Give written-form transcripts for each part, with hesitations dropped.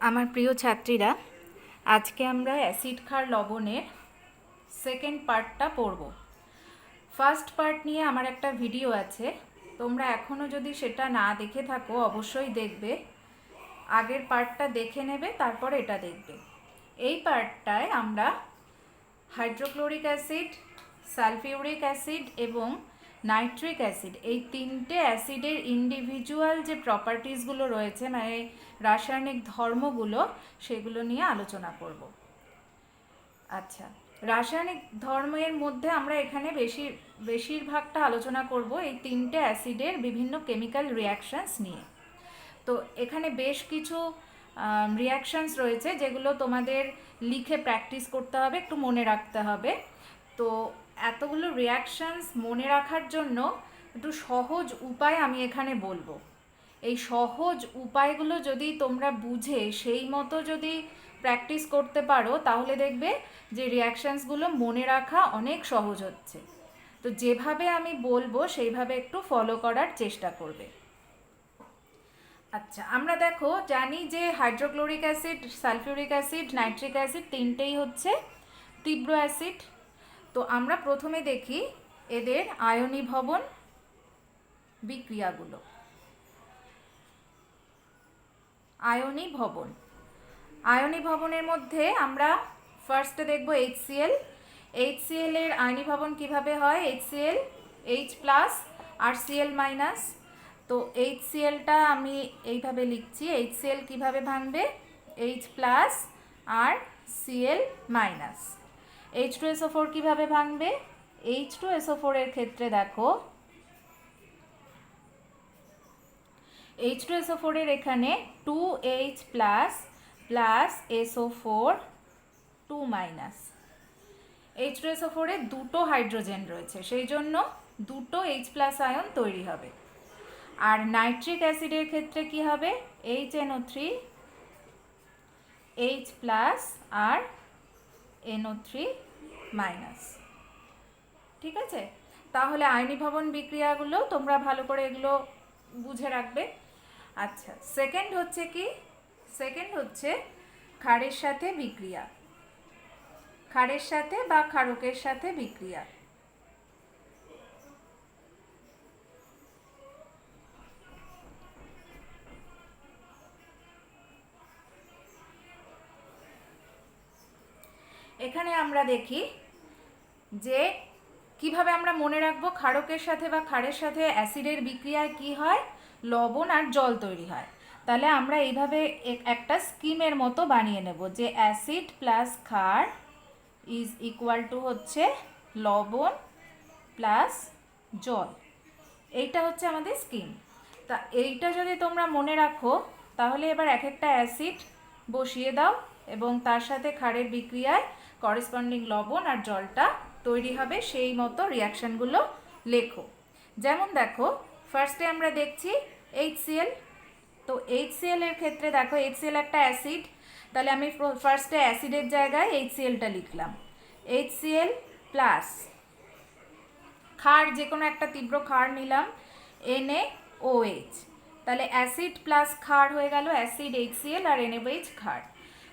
আমার প্রিয় ছাত্রীরা, আজকে আমরা অ্যাসিড ক্ষার লবণের সেকেন্ড পার্টটা পড়ব। ফার্স্ট পার্ট নিয়ে আমার একটা ভিডিও আছে, তোমরা এখনও যদি সেটা না দেখে থাকো অবশ্যই দেখবে। আগের পার্টটা দেখে নেবে, তারপর এটা দেখবে। এই পার্টটায় আমরা হাইড্রোক্লোরিক অ্যাসিড, সালফিউরিক অ্যাসিড এবং নাইট্রিক অ্যাসিড, এই তিনটে অ্যাসিডের ইন্ডিভিজুয়াল যে প্রপার্টিসগুলো রয়েছে, মানে রাসায়নিক ধর্মগুলো, সেগুলো নিয়ে আলোচনা করব। আচ্ছা, রাসায়নিক ধর্মের মধ্যে আমরা এখানে বেশিরভাগটা আলোচনা করব এই তিনটে অ্যাসিডের বিভিন্ন কেমিক্যাল রিয়াকশানস নিয়ে। তো এখানে বেশ কিছু রিয়াকশানস রয়েছে যেগুলো তোমাদের লিখে প্র্যাকটিস করতে হবে, একটু মনে রাখতে হবে। তো এতগুলো রিয়াকশানস মনে রাখার জন্য একটু সহজ উপায় আমি এখানে বলবো। এই সহজ উপায়গুলো যদি তোমরা বুঝে সেই মতো যদি প্র্যাকটিস করতে পারো, তাহলে দেখবে যে রিয়াকশানসগুলো মনে রাখা অনেক সহজ হচ্ছে। তো যেভাবে আমি বলবো সেইভাবে একটু ফলো করার চেষ্টা করবে। আচ্ছা, আমরা দেখো জানি যে hydrochloric acid, sulphuric acid, nitric acid তিনটেই হচ্ছে তীব্র অ্যাসিড। তো আমরা প্রথমে দেখি এদের আয়নীভবন বিক্রিয়াগুলো। আয়নীভবনের মধ্যে আমরা ফার্স্টে দেখব HCl। HCl এর আয়নীভবন কিভাবে হয়? HCl H প্লাস আর Cl মাইনাস। তো HClটা আমি এইভাবে লিখছি, HCl কিভাবে ভাঙবে? H প্লাস আর Cl মাইনাস। H2SO4 কিভাবে ভাঙবে? H2SO4 এর ক্ষেত্রে দেখো H2SO4 এর এখানে 2H plus plus SO4 2 minus. H2SO4 এ দুটো হাইড্রোজেন রয়েছে, সেই জন্য দুটো H প্লাস আয়ন তৈরি হবে। আর নাইট্রিক অ্যাসিডের ক্ষেত্রে কি হবে? HNO3 H প্লাস আর NO3 মাইনাস। ঠিক আছে, তাহলে আয়নীভবন বিক্রিয়াগুলো তোমরা ভালো করে এগুলো বুঝে রাখবে। আচ্ছা, সেকেন্ড হচ্ছে কি? সেকেন্ড হচ্ছে ক্ষারের সাথে বিক্রিয়া, ক্ষারের সাথে বা ক্ষারকের সাথে বিক্রিয়া। এখানে আমরা দেখি যে কিভাবে আমরা মনে রাখবো ক্ষারকের সাথে বা ক্ষারের সাথে অ্যাসিডের বিক্রিয়ায় কি হয়? লবণ আর জল তৈরি হয়। তাহলে আমরা এইভাবে একটা স্কিমের মতো বানিয়ে নেব যে অ্যাসিড প্লাস ক্ষার ইজ ইকুয়াল টু হচ্ছে লবণ প্লাস জল। এইটা হচ্ছে আমাদের স্কিম। তা এইটা যদি তোমরা মনে রাখো, তাহলে এবার এক একটা অ্যাসিড বসিয়ে দাও এবং তার সাথে ক্ষারের বিক্রিয়ায় করেসপন্ডিং লবণ আর জলটা তৈরি হবে, সেই মতো রিয়াকশানগুলো লেখো। যেমন দেখো, ফার্স্টে আমরা দেখছি HCl। তো HCl এর ক্ষেত্রে দেখো HCl একটা অ্যাসিড, তাহলে আমি ফার্স্টে অ্যাসিডের জায়গায় HClটা লিখলাম। HCl প্লাস ক্ষার, যে কোনো একটা তীব্র ক্ষার নিলাম, NaOH। তাহলে অ্যাসিড প্লাস ক্ষার হয়ে গেল অ্যাসিড HCl আর NaOH ক্ষার।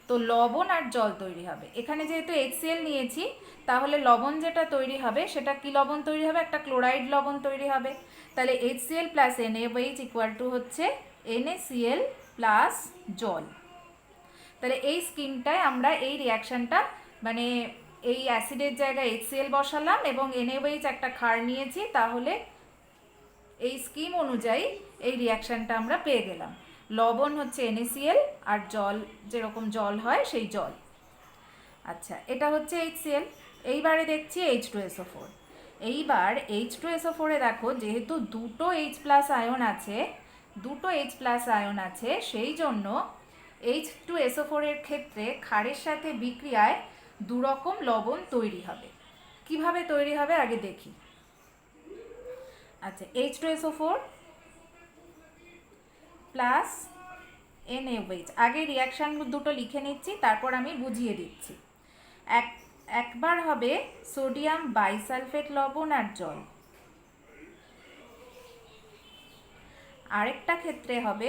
তো লবণ আর জল তৈরি হবে। এখানে যেহেতু HCl নিয়েছি, তাহলে লবণ যেটা তৈরি হবে সেটা কি লবণ তৈরি হবে? একটা ক্লোরাইড লবণ তৈরি হবে। তাহলে HCl plus NaOH equal to হচ্ছে NaCl প্লাস জল। তাহলে এই স্কিমটায় আমরা এই রিয়াকশানটা, মানে এই অ্যাসিডের জায়গায় HCl বসালাম এবং NaOH একটা ক্ষার নিয়েছি, তাহলে এই স্কিম অনুযায়ী এই রিয়াকশানটা আমরা পেয়ে গেলাম। লবণ হচ্ছে NaCl আর জল যেরকম জল হয় সেই জল। আচ্ছা, এটা হচ্ছে HCl। এইবারে দেখছি H2SO4। এইবার H2SO4 এ দেখো যেহেতু দুটো H প্লাস আয়ন আছে, সেই জন্য H2SO4 এর ক্ষেত্রে ক্ষারের সাথে বিক্রিয়ায় দুরকম লবণ তৈরি হবে। কিভাবে তৈরি হবে আগে দেখি। আচ্ছা, H2SO4 প্লাস NaOH, আগে রিয়াকশান দুটো লিখে নিচ্ছি, তারপর আমি বুঝিয়ে দিচ্ছি। একবার হবে সোডিয়াম বাইসালফেট লবণ আর জল, আরেকটা ক্ষেত্রে হবে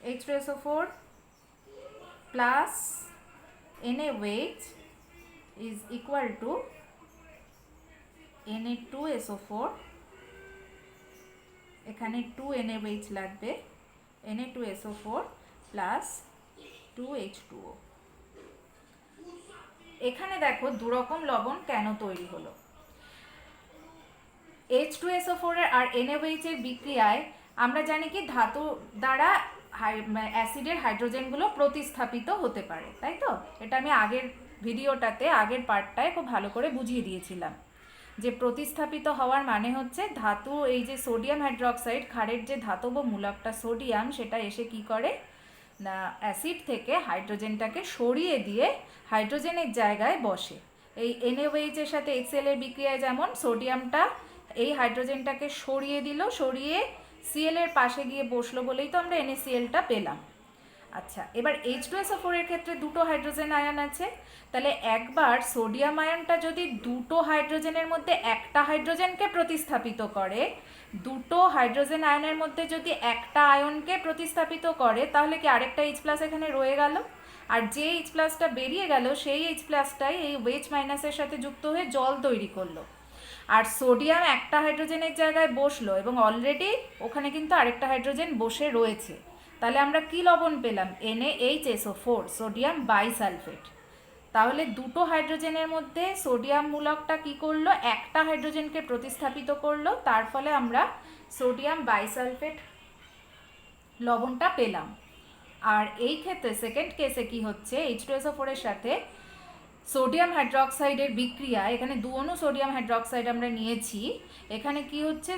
H2SO4 plus NaOH is equal to Na2SO4, এখানে 2 NaOH লাগবে, Na2SO4 plus 2H2O। এখানে দেখো দুরকম লবণ কেন তৈরি হলো। H2SO4 আর NaOH এর বিক্রিয়ায় আমরা জানি কি ধাতু দ্বারা অ্যাসিডের হাইড্রোজেনগুলো প্রতিস্থাপিত হতে পারে, তাই তো? এটা আমি আগের ভিডিওটাতে আগের পার্টটায় খুব ভালো করে বুঝিয়ে দিয়েছিলাম যে প্রতিস্থাপিত হওয়ার মানে হচ্ছে ধাতু, এই যে সোডিয়াম হাইড্রোক্সাইড ক্ষারের যে ধাতব মূলকটা সোডিয়াম, সেটা এসে কি করে না অ্যাসিড থেকে হাইড্রোজেনটাকে সরিয়ে দিয়ে হাইড্রোজেনের জায়গায় বসে। এই NaOH এর সাথে HCl এর বিক্রিয়ায় যেমন সোডিয়ামটা এই হাইড্রোজেনটাকে সরিয়ে দিল, সরিয়ে Cl এর পাশে গিয়ে বসলো বলেই তো আমরা NaClটা পেলাম। আচ্ছা, এবার H2SO4 এর ক্ষেত্রে দুটো হাইড্রোজেন আয়ন আছে, তাহলে একবার সোডিয়াম আয়নটা যদি দুটো হাইড্রোজেনের মধ্যে একটা হাইড্রোজেনকে প্রতিস্থাপিত করে, দুটো হাইড্রোজেন আয়নের মধ্যে যদি একটা আয়নকে প্রতিস্থাপিত করে, তাহলে কি আরেকটা H+ এখানে রয়ে গেল, আর যে H+টা বেরিয়ে গেল সেই H+টাই এই OH- এর সাথে যুক্ত হয়ে জল তৈরি করলো। আর সোডিয়াম একটা হাইড্রোজেনের জায়গায় বসলো এবং অলরেডি ওখানে কিন্তু আরেকটা হাইড্রোজেন বসে রয়েছে, তাহলে আমরা কি লবণ পেলাম? NaHSO4, sodium bisulphate. তাহলে দুটো হাইড্রোজেনের মধ্যে সোডিয়াম মূলকটা কি করলো? একটা হাইড্রোজেনকে প্রতিস্থাপিত করলো, তার ফলে আমরা সোডিয়াম বাইসালফেট লবণটা পেলাম। আর এই ক্ষেত্রে সেকেন্ড কেসে কি হচ্ছে, H2SO4 এর সাথে সোডিয়াম হাইড্রোক্সাইডের বিক্রিয়া, এখানে 2 অণু সোডিয়াম হাইড্রোক্সাইড আমরা নিয়েছি, এখানে কি হচ্ছে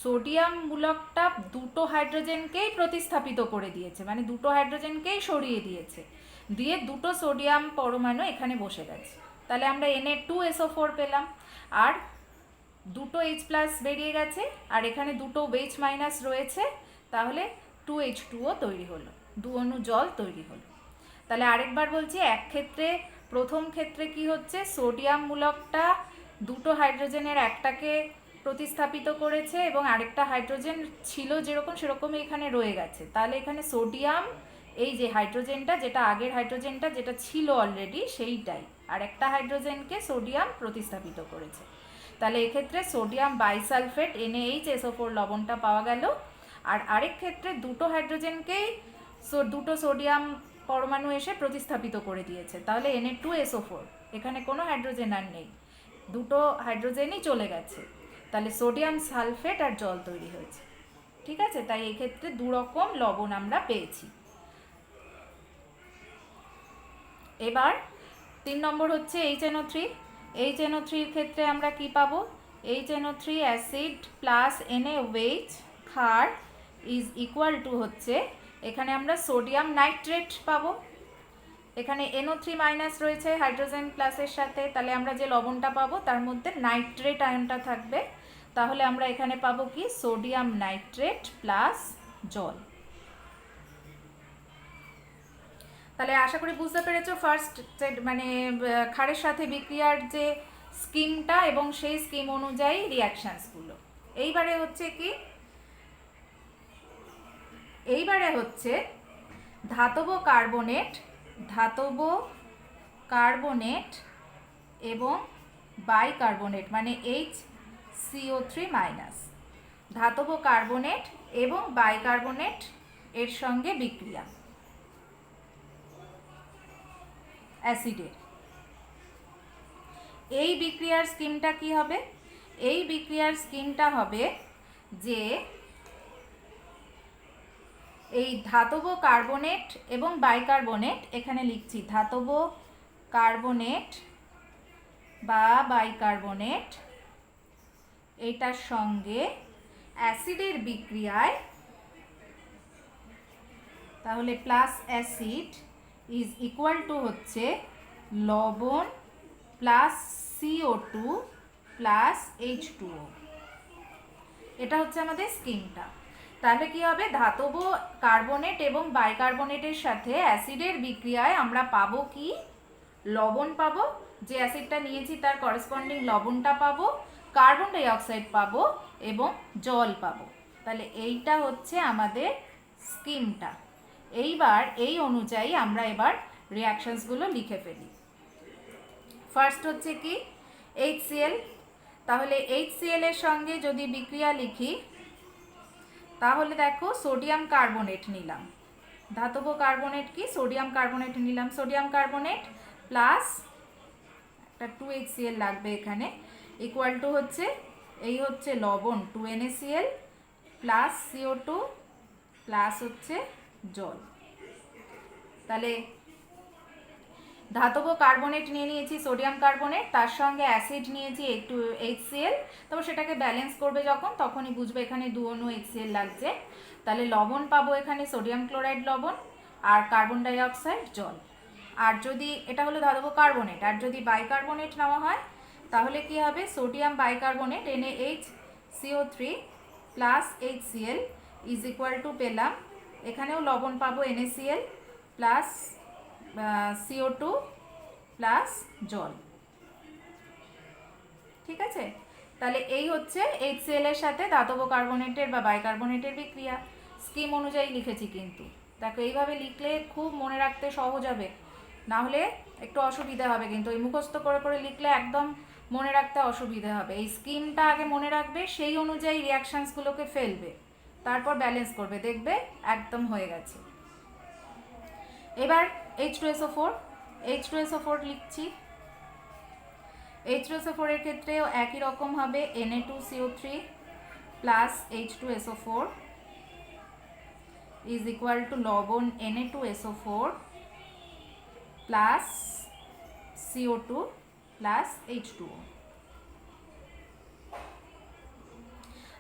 সোডিয়াম মূলকটা দুটো হাইড্রোজেনকেই প্রতিস্থাপিত করে দিয়েছে, মানে দুটো হাইড্রোজেনকেই সরিয়ে দিয়েছে, দিয়ে দুটো সোডিয়াম পরমাণু এখানে বসে গেছে। তাহলে আমরা Na2SO4 পেলাম, আর দুটো H+ বেরিয়ে গেছে, আর এখানে দুটো OH- রয়েছে, তাহলে 2H2O তৈরি হলো, 2 অণু জল তৈরি হলো। তাহলে আরেকবার বলছি, এক ক্ষেত্রে প্রথম ক্ষেত্রে কি হচ্ছে, সোডিয়াম মূলকটা দুটো হাইড্রোজেনের একটাকে প্রতিস্থাপিত করেছে এবং আরেকটা হাইড্রোজেন ছিল যেরকম সেরকমই এখানে রয়ে গেছে, তাহলে এখানে সোডিয়াম এই যে হাইড্রোজেনটা, যেটা আগের হাইড্রোজেনটা যেটা ছিল অলরেডি সেইটাই আর একটা হাইড্রোজেনকে সোডিয়াম প্রতিস্থাপিত করেছে। তাহলে এক্ষেত্রে সোডিয়াম বাইসালফেট NaHSO4 লবণটা পাওয়া গেল। আর আরেক ক্ষেত্রে দুটো হাইড্রোজেনকেই দুটো সোডিয়াম পরমাণু এসে প্রতিস্থাপিত করে দিয়েছে, তাহলে Na2SO4, এখানে কোনো হাইড্রোজেন আর নেই, দুটো হাইড্রোজেনই চলে গেছে, তাহলে সোডিয়াম সালফেট আর জল তৈরি হয়েছে। ঠিক আছে, তাই এই ক্ষেত্রে দু রকম লবণ আমরা পেয়েছি। এবার 3 নম্বর হচ্ছে HNO3। HNO3 এর ক্ষেত্রে আমরা কি পাবো? HNO3 অ্যাসিড প্লাস NaOH ক্ষার ইজ ইকুয়াল টু হচ্ছে, এখানে আমরা সোডিয়াম নাইট্রেট পাবো, এখানে NO3- রয়েছে হাইড্রোজেন প্লাসের সাথে, তাহলে আমরা যে লবণটা পাবো তার মধ্যে নাইট্রেট আয়নটা থাকবে, তাহলে আমরা এখানে পাবো কি সোডিয়াম নাইট্রেট প্লাস জল। তাহলে আশা করি বুঝতে পেরেছো ফার্স্ট মানে ক্ষারের সাথে বিক্রিয়ার যে স্কিমটা এবং সেই স্কিম অনুযায়ী রিয়াকশানসগুলো। এইবারে হচ্ছে কি, এইবারে হচ্ছে ধাতব কার্বনেট এবং বাইকার্বনেট মানে HCO3-, ধাতব কার্বনেট এবং বাইকার্বনেট এর সঙ্গে বিক্রিয়া অ্যাসিডের। এই বিক্রিয়ার স্কিমটা কি হবে? এই বিক্রিয়ার স্কিমটা হবে যে এই ধাতব কার্বনেট এবং বাইকার্বনেট, এখানে লিখছি ধাতব কার্বনেট বা বাইকার্বনেট, এটার সঙ্গে অ্যাসিডের বিক্রিয়ায়, তাহলে plus acid is equal to হচ্ছে লবণ প্লাস CO2 প্লাস H2O। এটা হচ্ছে আমাদের স্কিমটা। তাহলে কি হবে, ধাতব কার্বনেট এবং বাইকার্বনেটের সাথে অ্যাসিডের বিক্রিয়ায় আমরা পাবো কি, লবণ পাবো, যে অ্যাসিডটা নিয়েছি তার করেসপন্ডিং লবণটা পাবো, কার্বন ডাই অক্সাইড পাবো এবং জল পাবো। তাহলে এইটা হচ্ছে আমাদের স্কিমটা। এইবার এই অনুযায়ী আমরা এবার রিয়াকশানসগুলো লিখে ফেলি। ফার্স্ট হচ্ছে কি HCl, তাহলে HCl এর সঙ্গে যদি বিক্রিয়া লিখি তাহলে দেখো সোডিয়াম কার্বনেট নিলাম, ধাতব কার্বনেট কি সোডিয়াম কার্বনেট নিলাম, সোডিয়াম কার্বনেট প্লাস একটা 2HCl লাগবে এখানে, ইকুয়াল টু হচ্ছে এই হচ্ছে লবণ 2NaCl প্লাস CO2 প্লাস হচ্ছে জল। তাহলে ধাতব কার্বনেট নিয়ে নিয়েছি সোডিয়াম কার্বনেট, তার সঙ্গে অ্যাসিড নিয়েছি একটু HCl, তবে সেটাকে ব্যালেন্স করবে যখন তখনই বুঝবে এখানে 2 অণু HCl লাগছে। তাহলে লবণ পাবো এখানে সোডিয়াম ক্লোরাইড লবণ আর কার্বন ডাই অক্সাইড জল। আর যদি এটা হলো ধাতব কার্বনেট, আর যদি বাইকার্বনেট নেওয়া হয় তাহলে কি হবে sodium bicarbonate NaHCO3 plus HCl is equal to পেলাম এখানেও লবণ পাবো NaCl প্লাস CO2 প্লাস জল। ঠিক আছে, তাহলে এই হচ্ছে HCl এর সাথে ধাতব কার্বনেটের বা বাইকার্বনেটের বিক্রিয়া। স্কিম অনুযায়ী লিখেছি কিন্তু দেখো এইভাবে লিখলে খুব মনে রাখতে সহজ হবে, না হলে একটু অসুবিধা হবে, কিন্তু এই মুখস্থ করে করে লিখলে একদম মনে রাখতে অসুবিধা হবে। এই স্কিমটা আগে মনে রাখবে, সেই অনুযায়ী রিয়াকশানসগুলোকে ফেলবে, তারপর ব্যালেন্স করবে, দেখবে একদম হয়ে গেছে। এবার H2SO4 লিখছি। H2SO4 এর ক্ষেত্রেও একই রকম হবে Na2CO3 plus H2SO4 is equal to লবণ Na2SO4 plus CO2 plus H2O।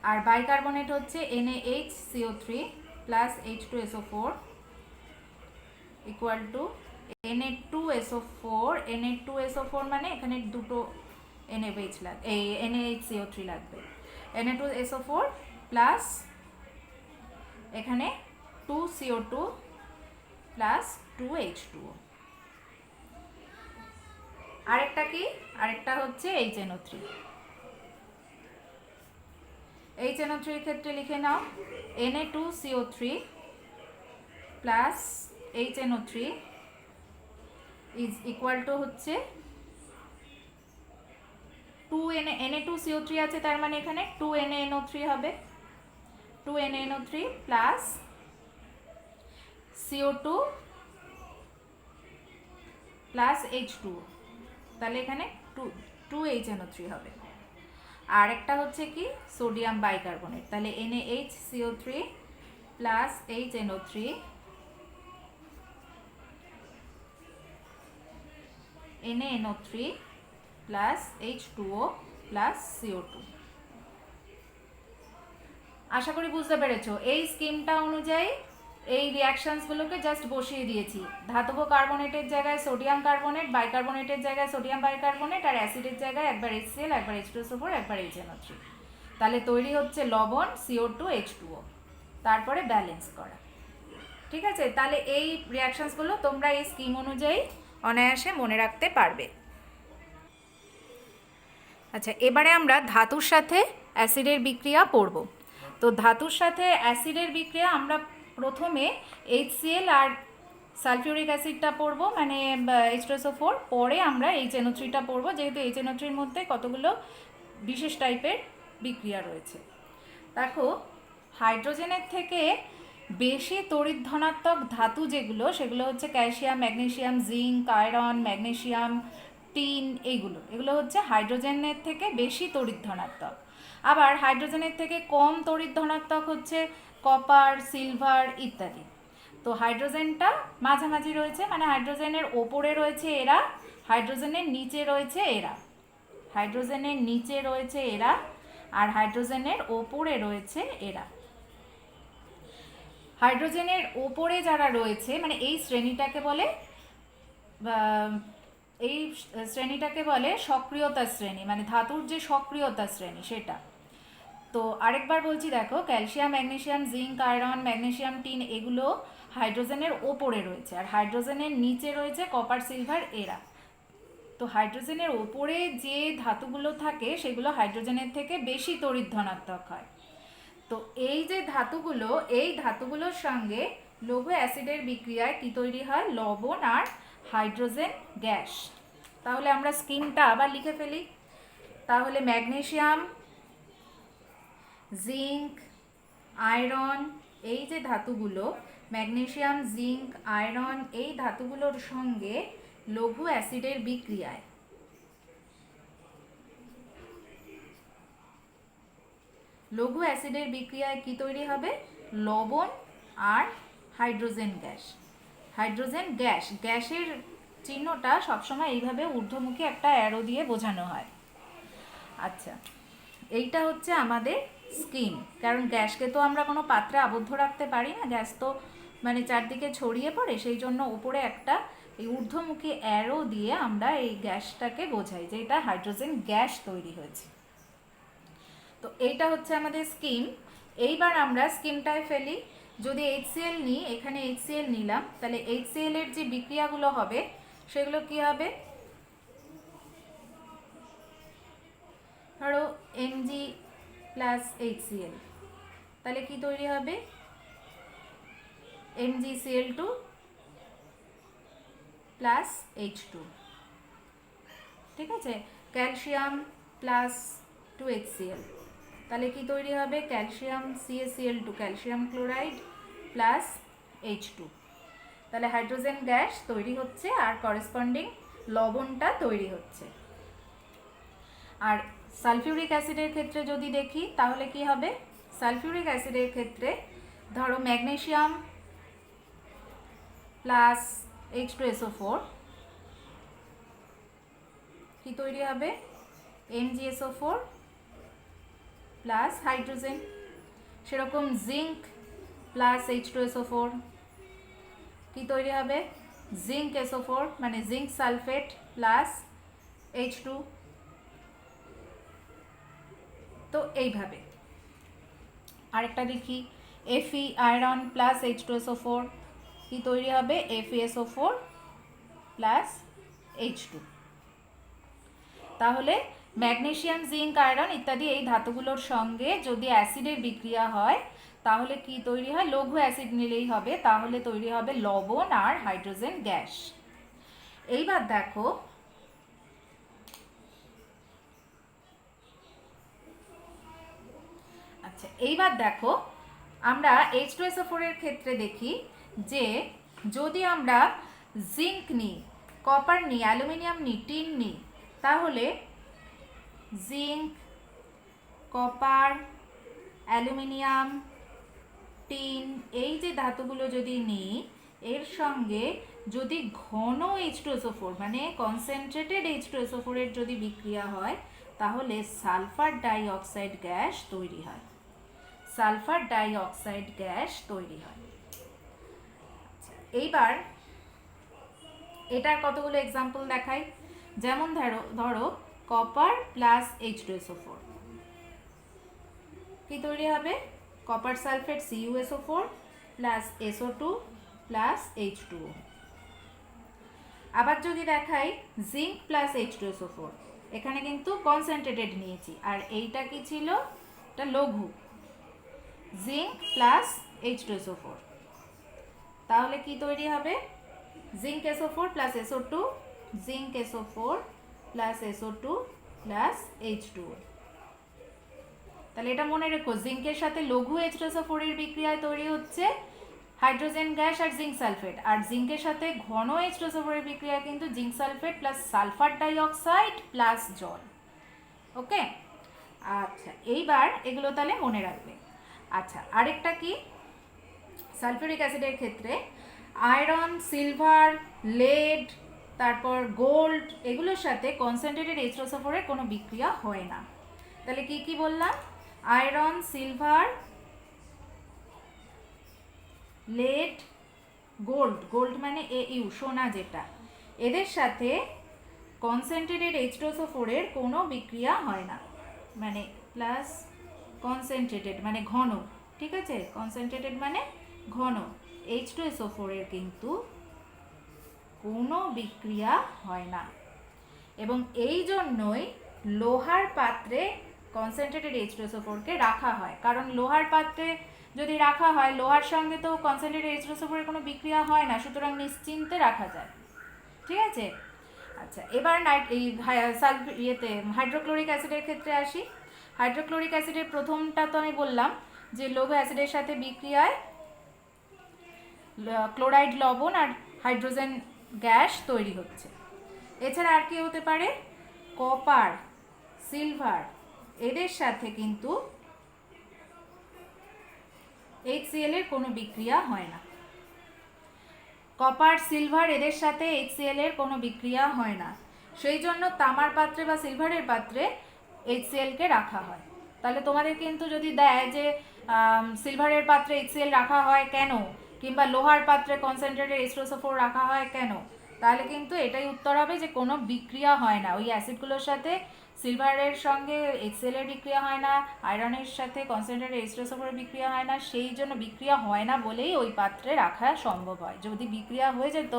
আর বাইকার্বনেট হচ্ছে NaHCO3 plus H2SO4 equal to Na2SO4 মানে এখানে দুটো NaH লাগবে, এই NaHCO3 লাগবে, Na2SO4 প্লাস এখানে 2CO2 প্লাস 2H2O। আরেকটা কি, আরেকটা হচ্ছে HNO3। HNO3 এর ক্ষেত্রে লিখে নাও Na2CO3 plus HNO3 is equal to হচ্ছে 2Na2CO3 আছে, তার মানে এখানে 2NaNO3 হবে, 2NaNO3 plus CO2 plus H2O, তাহলে এখানে 2HNO3 হবে। আর একটা হচ্ছে কি সোডিয়াম বাইকার্বনেট, তাহলে NaHCO3 plus HNO3 NaNO3 plus H2O plus CO2। আশা করি বুঝতে পেরেছো। এই স্কিমটা অনুযায়ী এই রিয়াকশানসগুলোকে জাস্ট বসিয়ে দিয়েছি, ধাতব কার্বনেটের জায়গায় সোডিয়াম কার্বনেট, বাইকার্বনেটের জায়গায় সোডিয়াম বাইকার্বনেট, আর অ্যাসিডের জায়গায় একবার HCl, একবার H2SO4, একবার HNO3। তাহলে তৈরি হচ্ছে লবণ CO2 H2O, তারপরে ব্যালেন্স করা। ঠিক আছে, তাহলে এই রিয়াকশানসগুলো তোমরা এই স্কিম অনুযায়ী অনায়াসে মনে রাখতে পারবে। আচ্ছা, এবারে আমরা ধাতুর সাথে অ্যাসিডের বিক্রিয়া পড়ব। তো ধাতুর সাথে অ্যাসিডের বিক্রিয়া আমরা প্রথমে HCl আর সালফিউরিক অ্যাসিডটা পড়ব, মানে H2SO4, পরে আমরা HNO3টা পড়ব, যেহেতু HNO3-র মধ্যে কতগুলো বিশেষ টাইপের বিক্রিয়া রয়েছে। দেখো, হাইড্রোজেনের থেকে বেশি তড়িৎ ধনাত্মক ধাতু যেগুলো, সেগুলো হচ্ছে calcium, magnesium, zinc, iron, magnesium, tin, এগুলো হচ্ছে হাইড্রোজেনের থেকে বেশি তড়িৎ ধনাত্মক। আবার হাইড্রোজেনের থেকে কম তড়িৎ ধনাত্মক হচ্ছে কপার, সিলভার ইত্যাদি। তো হাইড্রোজেনটা মাঝামাঝি রয়েছে, মানে হাইড্রোজেনের ওপরে রয়েছে এরা, হাইড্রোজেনের নিচে রয়েছে এরা, হাইড্রোজেনের নিচে রয়েছে এরা, আর হাইড্রোজেনের ওপরে রয়েছে এরা। হাইড্রোজেনের ওপরে যারা রয়েছে, মানে এই শ্রেণীটাকে বলে সক্রিয়তা শ্রেণী, মানে ধাতুর যে সক্রিয়তা শ্রেণী সেটা। তো আরেকবার বলছি, দেখো, calcium, magnesium, zinc, iron, magnesium, tin, এগুলো হাইড্রোজেনের ওপরে রয়েছে, আর হাইড্রোজেনের নিচে রয়েছে কপার, সিলভার, এরা। তো হাইড্রোজেনের ওপরে যে ধাতুগুলো থাকে সেগুলো হাইড্রোজেনের থেকে বেশি তড়িৎ ধনাত্মক হয়। তো এই যে ধাতুগুলো, এই ধাতুগুলোর সঙ্গে লৌহ অ্যাসিডের বিক্রিয়ায় কি তৈরি হয়? লবণ আর হাইড্রোজেন গ্যাস। তাহলে আমরা স্কিমটা আবার লিখে ফেলি। তাহলে ম্যাগনেসিয়াম, জিঙ্ক, আয়রন, এই যে ধাতুগুলো, ম্যাগনেসিয়াম, জিঙ্ক, আয়রন, এই ধাতুগুলোর সঙ্গে লৌহ অ্যাসিডের বিক্রিয়ায় লৌহ অ্যাসিডের বিক্রিয়ায় কি তৈরি হবে? লবণ আর হাইড্রোজেন গ্যাস। হাইড্রোজেন গ্যাস, গ্যাসের চিহ্নটা সবসময় এইভাবে ঊর্ধ্বমুখী একটা অ্যারো দিয়ে বোঝানো হয়। আচ্ছা, এইটা হচ্ছে আমাদের স্কিম। কারণ গ্যাসকে তো আমরা কোনো পাত্রে আবদ্ধ রাখতে পারি না, গ্যাস তো মানে চারদিকে ছড়িয়ে পড়ে, সেই জন্য উপরে একটা এই ঊর্ধ্বমুখী অ্যারো দিয়ে আমরা এই গ্যাসটাকে বোঝাই যে এটা হাইড্রোজেন গ্যাস তৈরি হয়েছে। তো এইটা হচ্ছে আমাদের স্কিম। এইবার আমরা স্কিমটায় ফেলি। যদি HCl নিই, এখানে HCl নিলাম, তাহলে HCl এর যে বিক্রিয়াগুলো হবে সেগুলো কি হবে? ধরো Mg প্লাস HCl, তাহলে কি তৈরি হবে? MgCl2 plus H2। ঠিক আছে, ক্যালসিয়াম প্লাস 2HCl, তাহলে কি তৈরি হবে? Calcium CaCl2, calcium chloride plus H2। তাহলে হাইড্রোজেন গ্যাস তৈরি হচ্ছে আর করেসপন্ডিং লবণটা তৈরি হচ্ছে। আর সালফিউরিক অ্যাসিডের ক্ষেত্রে যদি দেখি তাহলে কি হবে? সালফিউরিক অ্যাসিডের ক্ষেত্রে ধরো ম্যাগনেসিয়াম প্লাস H2SO4 কি তৈরি হবে? MgSO4 plus hydrogen. সেরকম জিঙ্ক প্লাস H2SO4 কি তৈরি হবে? জিঙ্ক SO4 মানে জিঙ্ক সালফেট প্লাস H2। তো এইভাবে আরেকটা দেখি, Fe আয়রন প্লাস H2SO4 কি তৈরি হবে? FeSO4 plus H2। তাহলে ম্যাগনেসিয়াম, জিঙ্ক, আয়রন ইত্যাদি এই ধাতুগুলোর সঙ্গে যদি অ্যাসিডের বিক্রিয়া হয় তাহলে কি তৈরি হয়? লঘু অ্যাসিড নিলেই হবে, তাহলে তৈরি হবে লবণ আর হাইড্রোজেন গ্যাস। এইবার দেখো আচ্ছা, এইবার দেখো আমরা H2SO4 এর ক্ষেত্রে দেখি যে যদি আমরা জিঙ্ক নিই, কপার নিই, অ্যালুমিনিয়াম নিই, টিন নিই, তাহলে জিঙ্ক, কপার, অ্যালুমিনিয়াম, টিন এই যে ধাতুগুলো যদি নিই, এর সঙ্গে যদি ঘন H2SO4 মানে কনসেন্ট্রেটেড H2SO4 এর যদি বিক্রিয়া হয় তাহলে সালফার ডাইঅক্সাইড গ্যাস তৈরি হয়। সালফার ডাইঅক্সাইড গ্যাস তৈরি হয়। এইবার এটার কতগুলো এক্সাম্পল দেখাই। যেমন ধরো কপার প্লাস H2SO4 কি তৈরি হবে? Copper sulphate CuSO4 plus SO2 plus H2O। আবার যদি দেখাই জিঙ্ক প্লাস H2SO4, এখানে কিন্তু কনসেন্ট্রেটেড নিয়েছি আর এইটা কি ছিল? এটা লঘু, জিঙ্ক প্লাস H2SO4, তাহলে কি তৈরি হবে? Zinc SO4 plus SO2, zinc SO4 plus SO2 plus H2O। তাহলে এটা মনে রেখো, জিঙ্কের সাথে লঘু H2SO4 এর বিক্রিয়ায় তৈরি হচ্ছে হাইড্রোজেন গ্যাস আর জিঙ্ক সালফেট, আর জিঙ্কের সাথে ঘন H2SO4 এর বিক্রিয়া কিন্তু zinc sulphate plus sulphur dioxide plus জল। ওকে, আচ্ছা এইবার এগুলো তাহলে মনে রাখবে। আচ্ছা, আরেকটা কি, সালফিউরিক অ্যাসিডের ক্ষেত্রে আয়রন, সিলভার, লেড, তারপর গোল্ড এগুলোর সাথে কনসেন্ট্রেটেড H2SO4 এর কোনো বিক্রিয়া হয় না। তাহলে কি কি বললাম? Iron, silver, lead, gold, gold মানে Au সোনা যেটা, এদের সাথে কনসেন্ট্রেটেড H2SO4 এর কোনো বিক্রিয়া হয় না, মানে প্লাস কনসেন্ট্রেটেড মানে ঘন। ঠিক আছে, কনসেন্ট্রেটেড মানে ঘন, H2SO4 এর কিন্তু কোনো বিক্রিয়া হয় না। এবং এই জন্যই লোহার পাত্রে কনসেন্ট্রেটেড H2SO4 কে রাখা হয়, কারণ লোহার পাত্রে যদি রাখা হয়, লোহার সঙ্গে তো কনসেন্ট্রেটেড H2SO4 কোনো বিক্রিয়া হয় না, সুতরাং নিশ্চিন্তে রাখা যায়। ঠিক আছে। আচ্ছা, এবার হাইড্রোক্লোরিক অ্যাসিডের ক্ষেত্রে আসি। হাইড্রোক্লোরিক অ্যাসিডের প্রথমটা তো আমি বললাম যে লৌহ অ্যাসিডের সাথে বিক্রিয়ায় ক্লোরাইড লবণ আর হাইড্রোজেন গ্যাস তৈরি হচ্ছে। এছাড়া আর কি হতে পারে, কপার, সিলভার এদের সাথে কিন্তু HCl এর কোনো বিক্রিয়া হয় না। কপার, সিলভার এদের সাথে HCl এর কোনো বিক্রিয়া হয় না, সেই জন্য তামার পাত্রে বা সিলভারের পাত্রে HCl কে রাখা হয়। তাহলে তোমাদের কিন্তু যদি দেয় যে সিলভারের পাত্রে HCl রাখা হয় কেন, কিংবা লোহার পাত্রে কনসেন্ট্রেটেড H2SO4 রাখা হয় কেন, তাহলে কিন্তু এটাই উত্তর হবে যে কোনো বিক্রিয়া হয় না। ওই অ্যাসিডগুলোর সাথে সিলভারের সঙ্গে HCl এর বিক্রিয়া হয় না, আয়রনের সাথে কনসেন্ট্রেটেড H2SO4 এর বিক্রিয়া হয় না, সেই জন্য বিক্রিয়া হয় না বলেই ওই পাত্রে রাখা সম্ভব হয়। যদি বিক্রিয়া হয়ে যেত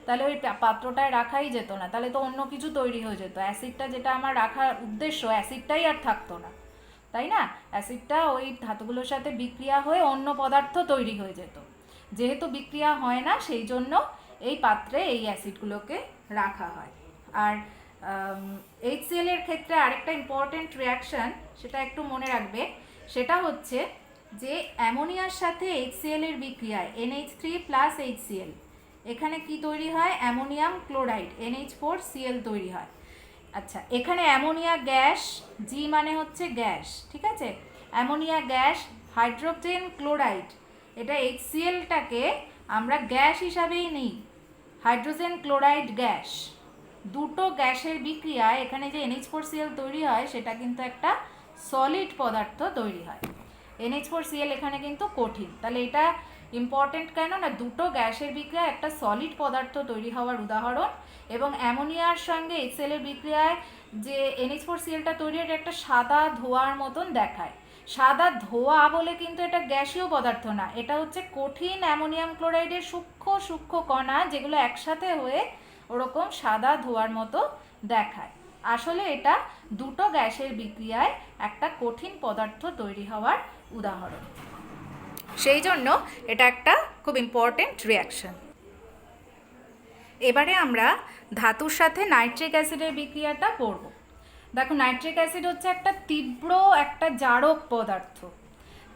তাহলে ওই পাত্রটায় রাখাই যেত না, তাহলে তো অন্য কিছু তৈরি হয়ে যেত। অ্যাসিডটা যেটা আমার রাখার উদ্দেশ্য, অ্যাসিডটাই আর থাকতো না, তাই না? অ্যাসিডটা ওই ধাতুগুলোর সাথে বিক্রিয়া হয়ে অন্য পদার্থ তৈরি হয়ে যেত। যেহেতু বিক্রিয়া হয় না, সেই জন্য এই পাত্রে এই অ্যাসিডগুলোকে রাখা হয়। আর HCl এর ক্ষেত্রে আরেকটা ইম্পর্টেন্ট রিয়াকশান, সেটা একটু মনে রাখবে, সেটা হচ্ছে যে অ্যামোনিয়ার সাথে HCl এর বিক্রিয়ায় NH3+HCl এখানে কি তৈরি হয়, অ্যামোনিয়াম ক্লোরাইড NH4Cl তৈরি হয়। আচ্ছা, এখানে অ্যামোনিয়া গ্যাস, জি মানে হচ্ছে গ্যাস, ঠিক আছে, অ্যামোনিয়া গ্যাস, হাইড্রোজেন ক্লোরাইড, এটা HClটাকে আমরা গ্যাস হিসাবেই নিই, হাইড্রোজেন ক্লোরাইড গ্যাস। দুটো গ্যাসের বিক্রিয়ায় এখানে যে NH4Cl তৈরি হয় সেটা কিন্তু একটা সলিড পদার্থ তৈরি হয়। NH4Cl এখানে কিন্তু কঠিন। তাহলে এটা ইম্পর্টেন্ট কেন না, দুটো গ্যাসের বিক্রিয়ায় একটা সলিড পদার্থ তৈরি হওয়ার উদাহরণ। এবং অ্যামোনিয়ার সঙ্গে HCl এর বিক্রিয়ায় যে NH4Clটা তৈরি হয়, এটা একটা সাদা ধোঁয়ার মতন দেখায়। সাদা ধোঁয়া বলে কিন্তু এটা গ্যাসীয় পদার্থ না, এটা হচ্ছে কঠিন অ্যামোনিয়াম ক্লোরাইডের সূক্ষ্ম সূক্ষ্ম কণা, যেগুলো একসাথে হয়ে ওরকম সাদা ধোঁয়ার মতো দেখায়। আসলে এটা দুটো গ্যাসের বিক্রিয়ায় একটা কঠিন পদার্থ তৈরি হওয়ার উদাহরণ, সেই জন্য এটা একটা খুব ইম্পর্টেন্ট রিয়াকশন। এবারে আমরা ধাতুর সাথে নাইট্রিক অ্যাসিডের বিক্রিয়াটা পড়ব। দেখো, নাইট্রিক অ্যাসিড হচ্ছে একটা তীব্র একটা জারক পদার্থ।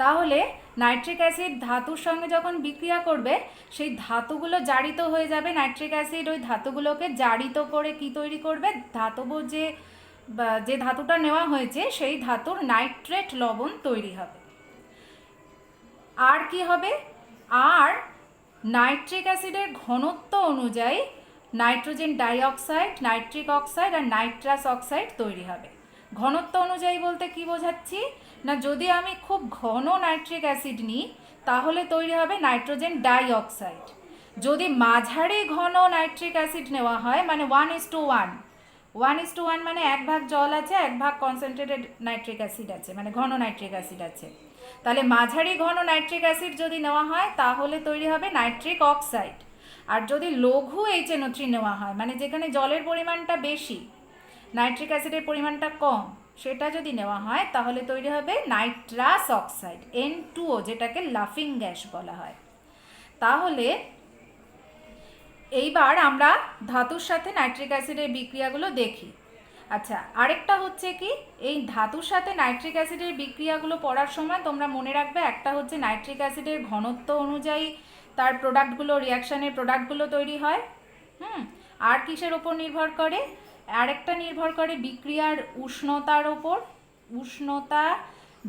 তাহলে নাইট্রিক অ্যাসিড ধাতুর সঙ্গে যখন বিক্রিয়া করবে, সেই ধাতুগুলো জারিত হয়ে যাবে। নাইট্রিক অ্যাসিড ওই ধাতুগুলোকে জারিত করে কি তৈরি করবে, ধাতব যে ধাতুটা নেওয়া হয়েছে সেই ধাতুর নাইট্রেট লবণ তৈরি হবে। আর কি হবে, আর নাইট্রিক অ্যাসিডের ঘনত্ব অনুযায়ী নাইট্রোজেন ডাইঅক্সাইড, নাইট্রিক অক্সাইড আর নাইট্রাস অক্সাইড তৈরি হবে। ঘনত্ব অনুযায়ী বলতে কি বোঝাচ্ছি না, যদি আমি খুব ঘন নাইট্রিক অ্যাসিড নিই তাহলে তৈরি হবে নাইট্রোজেন ডাইঅক্সাইড। যদি মাঝারি ঘন নাইট্রিক অ্যাসিড নেওয়া হয়, মানে 1:1 মানে 1 ভাগ জল আছে, 1 ভাগ কনসেন্ট্রেটেড নাইট্রিক অ্যাসিড আছে, মানে ঘন নাইট্রিক অ্যাসিড আছে, তাহলে মাঝারি ঘন নাইট্রিক অ্যাসিড যদি নেওয়া হয় তাহলে তৈরি হবে নাইট্রিক অক্সাইড। আর যদি লঘু HNO3 নেওয়া হয়, মানে যেখানে জলের পরিমাণটা বেশি, নাইট্রিক অ্যাসিডের পরিমাণটা কম, সেটা যদি নেওয়া হয় তাহলে তৈরি হবে নাইট্রাস অক্সাইড, N2O, যেটাকে লাফিং গ্যাস বলা হয়। তাহলে এইবার আমরা ধাতুর সাথে নাইট্রিক অ্যাসিডের বিক্রিয়াগুলো দেখি। আচ্ছা, আরেকটা হচ্ছে কি, এই ধাতুর সাথে নাইট্রিক অ্যাসিডের বিক্রিয়াগুলো পড়ার সময় তোমরা মনে রাখবে, একটা হচ্ছে নাইট্রিক অ্যাসিডের ঘনত্ব অনুযায়ী তার প্রোডাক্টগুলো, রিয়াকশানের প্রোডাক্টগুলো তৈরি হয়। আর কিসের ওপর নির্ভর করে, আরেকটা নির্ভর করে বিক্রিয়ার উষ্ণতার ওপর, উষ্ণতা।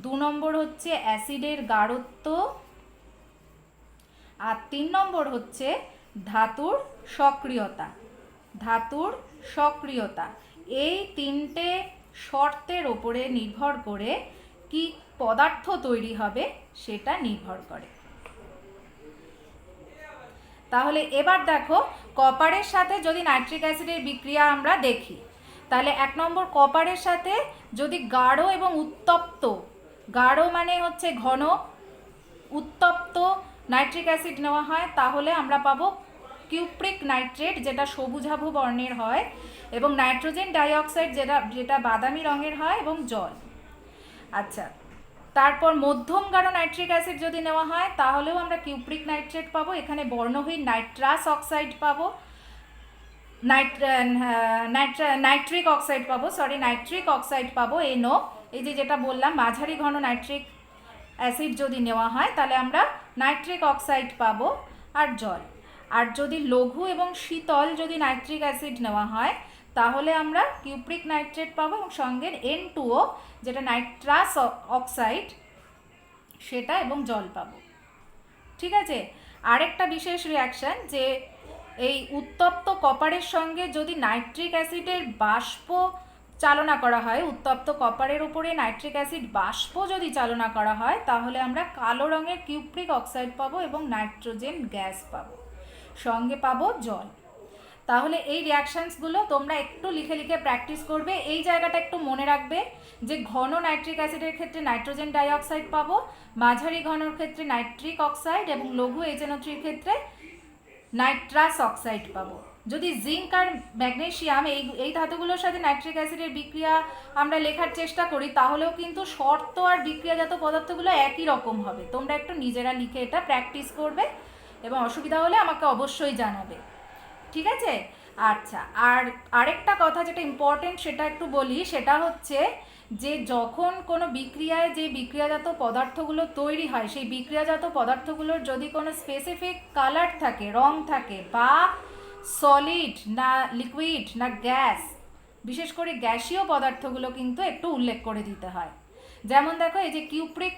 2 নম্বর হচ্ছে অ্যাসিডের গাঢ়ত্ব, আর 3 নম্বর হচ্ছে ধাতুর সক্রিয়তা। ধাতুর সক্রিয়তা, এই 3টে শর্তের ওপরে নির্ভর করে কি পদার্থ তৈরি হবে সেটা নির্ভর করে। তাহলে এবার দেখো, কপারের সাথে যদি নাইট্রিক অ্যাসিডের বিক্রিয়া আমরা দেখি, তাহলে 1 নম্বর কপারের সাথে যদি গাঢ় এবং উত্তপ্ত, গাঢ় মানে হচ্ছে ঘন, উত্তপ্ত নাইট্রিক অ্যাসিড নেওয়া হয় তাহলে আমরা পাবো কিউপ্রিক নাইট্রেট, যেটা সবুজাভ বর্ণের হয়, এবং নাইট্রোজেন ডাইঅক্সাইড, যেটা বাদামি রঙের হয়, এবং জল। আচ্ছা, তারপর মধ্যম গাঢ় নাইট্রিক অ্যাসিড যদি নেওয়া হয় তাহলেও আমরা কিউপ্রিক নাইট্রেট পাবো, এখানে বর্ণহীন নাইট্রাস অক্সাইড পাবো, নাইট্রিক অক্সাইড পাবো, নাইট্রিক অক্সাইড পাবো NO। এই যেটা বললাম মাঝারি ঘন নাইট্রিক অ্যাসিড যদি নেওয়া হয় তাহলে আমরা নাইট্রিক অক্সাইড পাবো আর জল। আর যদি লঘু এবং শীতল যদি নাইট্রিক অ্যাসিড নেওয়া হয় তাহলে আমরা কিউপ্রিক নাইট্রেট পাবো এবং সঙ্গে N2O যেটা নাইট্রাস অক্সাইড সেটা এবং জল পাবো। ঠিক আছে, আরেকটা বিশেষ রিয়াকশান যে এই উত্তপ্ত কপারের সঙ্গে যদি নাইট্রিক অ্যাসিডের বাষ্প চালনা করা হয়, উত্তপ্ত কপারের উপরে নাইট্রিক অ্যাসিড বাষ্প যদি চালনা করা হয় তাহলে আমরা কালো রঙের কিউপ্রিক অক্সাইড পাবো এবং নাইট্রোজেন গ্যাস পাবো, সঙ্গে পাবো জল। তাহলে এই রিয়াকশানসগুলো তোমরা একটু লিখে লিখে প্র্যাকটিস করবে। এই জায়গাটা একটু মনে রাখবে যে ঘন নাইট্রিক অ্যাসিডের ক্ষেত্রে নাইট্রোজেন ডাইঅক্সাইড পাবো, মাঝারি ঘনর ক্ষেত্রে নাইট্রিক অক্সাইড এবং লঘু HNO3 ক্ষেত্রে নাইট্রাস অক্সাইড পাবো। যদি জিঙ্ক আর ম্যাগনেসিয়াম এই ধাতুগুলোর সাথে নাইট্রিক অ্যাসিডের বিক্রিয়া আমরা লেখার চেষ্টা করি তাহলেও কিন্তু শর্ত আর বিক্রিয়াজাত পদার্থগুলো একই রকম হবে। তোমরা একটু নিজেরা লিখে এটা প্র্যাকটিস করবে এবং অসুবিধা হলে আমাকে অবশ্যই জানাবে। ঠিক আছে, আচ্ছা। আর আরেকটা কথা যেটা ইম্পর্টেন্ট সেটা একটু বলি, সেটা হচ্ছে যে যখন কোনো বিক্রিয়ায় যে বিক্রিয়াজাত পদার্থগুলো তৈরি হয় সেই বিক্রিয়াজাত পদার্থগুলোর যদি কোনো স্পেসিফিক কালার থাকে, রং থাকে, বা সলিড না লিকুইড না গ্যাস, বিশেষ করে গ্যাসীয় পদার্থগুলো কিন্তু একটু উল্লেখ করে দিতে হয়। যেমন দেখো এই যে কিউপ্রিক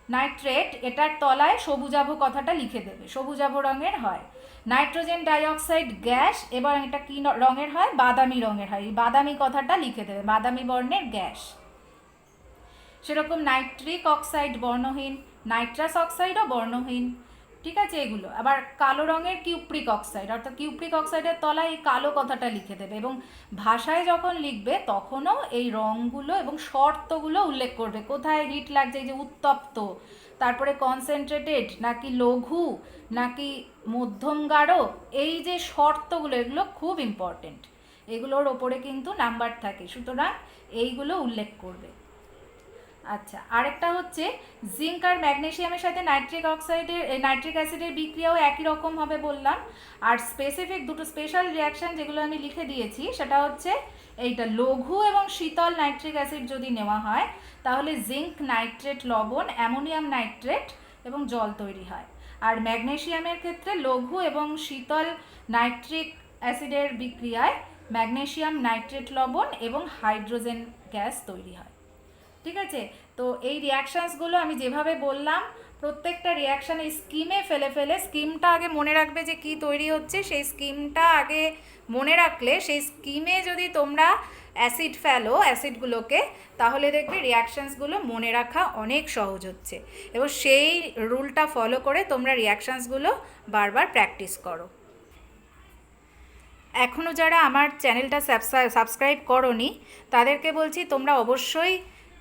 নাইট্রেট, এটার তলায় সবুজাভ কথাটা লিখে দেবে, সবুজাভ রঙের হয়। নাইট্রোজেন ডাইঅক্সাইড গ্যাস, এবার এটা কি রঙের হয়? বাদামি রঙের হয়, এই বাদামি কথাটা লিখে দেবে, বাদামি বর্ণের গ্যাস। সেরকম নাইট্রিক অক্সাইড বর্ণহীন, নাইট্রাস অক্সাইডও বর্ণহীন। ঠিক আছে, এগুলো আবার কালো রঙের কিউপ্রিক অক্সাইড, অর্থাৎ কিউপ্রিক অক্সাইডের তলায় এই কালো কথাটা লিখে দেবে এবং ভাষায় যখন লিখবে তখনও এই রঙগুলো এবং শর্তগুলো উল্লেখ করবে, কোথায় হিট লাগছে, এই যে উত্তপ্ত, তারপরে কনসেন্ট্রেটেড নাকি লঘু নাকি মধ্যম গাঢ়, এই যে শর্তগুলো এগুলো খুব ইম্পর্টেন্ট, এগুলোর ওপরে কিন্তু নাম্বার থাকে, সুতরাং এইগুলো উল্লেখ করবে। আচ্ছা, আরেকটা হচ্ছে জিঙ্ক আর ম্যাগনেসিয়ামের সাথে নাইট্রিক অ্যাসিডের বিক্রিয়াও একই রকম হবে বললাম। আর স্পেসিফিক দুটো স্পেশাল রিয়াকশান যেগুলো আমি লিখে দিয়েছি সেটা হচ্ছে এইটা, লঘু এবং শীতল নাইট্রিক অ্যাসিড যদি নেওয়া হয় তাহলে জিঙ্ক নাইট্রেট লবণ, অ্যামোনিয়াম নাইট্রেট এবং জল তৈরি হয়। আর ম্যাগনেসিয়ামের ক্ষেত্রে লঘু এবং শীতল নাইট্রিক অ্যাসিডের বিক্রিয়ায় ম্যাগনেসিয়াম নাইট্রেট লবণ এবং হাইড্রোজেন গ্যাস তৈরি হয়। ঠিক আছে, তো এই রিয়াকশানসগুলো আমি যেভাবে বললাম প্রত্যেকটা রিয়াকশান এই স্কিমে ফেলে স্কিমটা আগে মনে রাখবে যে কি তৈরি হচ্ছে, সেই স্কিমটা আগে মনে রাখলে সেই স্কিমে যদি তোমরা অ্যাসিড ফেলো অ্যাসিডগুলোকে, তাহলে দেখবে রিয়াকশানসগুলো মনে রাখা অনেক সহজ হচ্ছে এবং সেই রুলটা ফলো করে তোমরা রিয়াকশানসগুলো বারবার প্র্যাকটিস করো। এখনও যারা আমার চ্যানেলটা সাবস্ক্রাইব করোনি তাদেরকে বলছি তোমরা অবশ্যই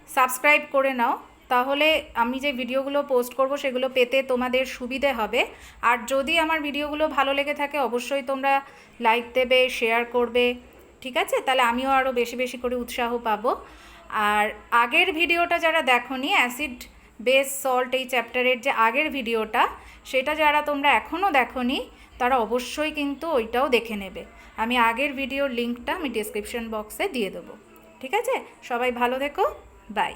সাবস্ক্রাইব করে নাও, তাহলে আমি যে ভিডিওগুলো পোস্ট করব সেগুলো পেতে তোমাদের সুবিধে হবে। আর যদি আমার ভিডিওগুলো ভালো লেগে থাকে অবশ্যই তোমরা লাইক দেবে, শেয়ার করবে। ঠিক আছে, তাহলে আমিও আরও বেশি বেশি করে উৎসাহ পাবো। আর আগের ভিডিওটা যারা দেখোনি, অ্যাসিড বেস সল্ট এই চ্যাপ্টারের যে আগের ভিডিওটা, সেটা যারা তোমরা এখনও দেখোনি তারা অবশ্যই কিন্তু ওইটাও দেখে নেবে। আমি আগের ভিডিওর লিঙ্কটা আমি ডেসক্রিপশন বক্সে দিয়ে দেবো। ঠিক আছে, সবাই ভালো থেকো, বাই।